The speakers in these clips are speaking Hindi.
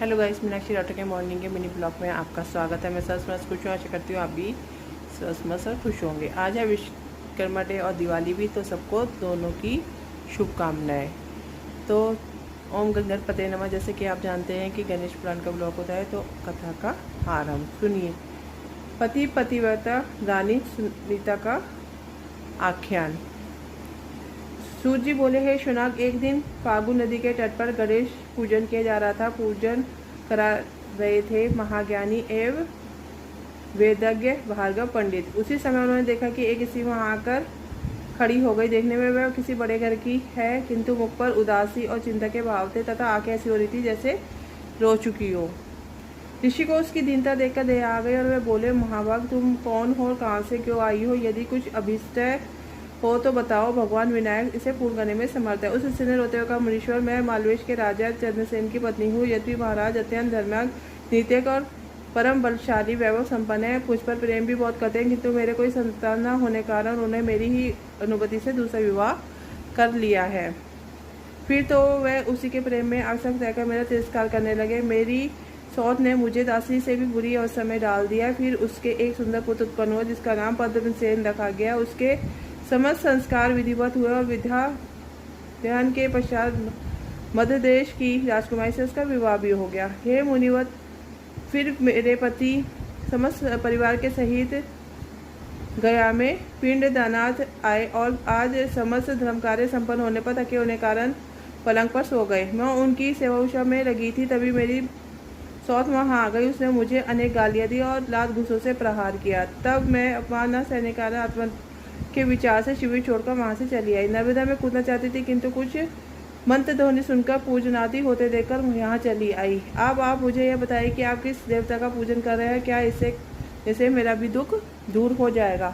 हेलो गाइस, मीनाक्षी डॉक्टर के मॉर्निंग के मिनी ब्लॉग में आपका स्वागत है। मैं सच मच खुश हूँ, आशा करती हूँ आप भी सच मच और खुश होंगे। आज है विश्वकर्मा डे और दिवाली भी, तो सबको दोनों की शुभकामनाएं। तो ओम गणपते नमः। जैसे कि आप जानते हैं कि गणेश पुराण का ब्लॉग होता है, तो कथा का आरंभ सुनिए। पति पतिव्रता रानी सुनीता का आख्यान। सूत जी बोले, हे शुनाग, एक दिन फागु नदी के तट पर गणेश पूजन किया जा रहा था। पूजन करा रहे थे महाज्ञानी एवं वेदज्ञ भार्गव पंडित। उसी समय उन्होंने देखा कि एक स्त्री वहां आकर खड़ी हो गई। देखने में वह किसी बड़े घर की है, किंतु मुख पर उदासी और चिंता के भाव थे तथा आंखें ऐसी हो रही थी जैसे रो चुकी हो। ऋषि को उसकी दीनता देखकर दया आ गई और वे बोले, महाभाग, तुम कौन हो और कहाँ से क्यों आई हो? यदि कुछ अभिष्ट हो तो बताओ, भगवान विनायक इसे पूर्ण करने में समर्थ है। उस स्त्री ने रोते हुए कहा, मुनीश्वर, मैं मालवेश के राजा चंद्रसेन की पत्नी हूँ। यद्यपि महाराज अत्यंत धर्मात्म, नीतिक और परम बलशाली, वैभव संपन्न है, मुझ पर प्रेम भी बहुत करते हैं, किंतु मेरे कोई संतान न होने के कारण उन्हें मेरी ही अनुमति से दूसरा विवाह कर लिया है। फिर तो वह उसी के प्रेम में आसक्त रहकर मेरा तिरस्कार करने लगे। मेरी सौत ने मुझे दासी से भी बुरी अवस्था में डाल दिया। फिर उसके एक सुंदर पुत्र उत्पन्न हुआ जिसका नाम पद्मसेन रखा गया। उसके समस्त संस्कार विधिवत हुए और विधान के पश्चात मध्य देश की राजकुमारी से उसका विवाह भी हो गया। हे मुनिवत, फिर मेरे पति समस्त परिवार के सहित गया में पिंड दानार्थ आए और आज समस्त धर्म कार्य संपन्न होने पर थके होने कारण पलंग पर सो गए। मैं उनकी सेवा में लगी थी, तभी मेरी सौत वहाँ आ गई। उसने मुझे अनेक गालियाँ दी और लात घूसों से प्रहार किया। तब मैं अपमान न सहने कारण आत्मा के विचार से शिविर छोड़कर वहां से चली आई। नर्मदा में कूदना चाहती थी, किंतु कुछ मंत्र ध्वनि सुनकर पूजनादि होते देखकर यहाँ चली आई। अब आप मुझे यह बताइए कि आप किस देवता का पूजन कर रहे हैं? क्या इससे मेरा भी दुख दूर हो जाएगा?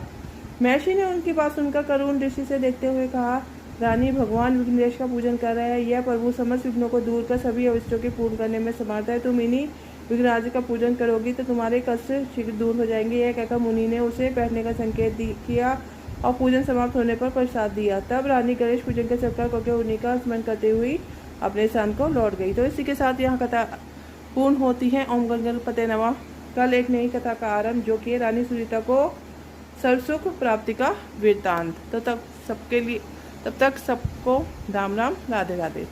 महर्षि ने उनकी बात सुनकर करुण दृष्टि से देखते हुए कहा, रानी, भगवान विघ्नेश का पूजन कर रहे हैं। यह प्रभु समस्त विघ्नों को दूर कर सभी अविष्टों के पूर्ण करने में समर्थ है। तुम इन्हीं विघ्नराज का पूजन करोगी तो तुम्हारे कष्ट शीघ्र दूर हो जाएंगे। यह कहकर मुनि ने उसे बैठने का संकेत किया और पूजन समाप्त होने पर प्रसाद दिया। तब रानी गणेश पूजन के सत्कार करके उन्हीं का स्मरण करते हुए अपने स्थान को लौट गई। तो इसी के साथ यहाँ कथा पूर्ण होती है। ओम गणपते नमः। कल एक नई कथा का आरंभ, जो कि रानी सुनीता को सर्वसुख प्राप्ति का वृत्तांत। तो तब तक सबको राम राम, राधे राधे।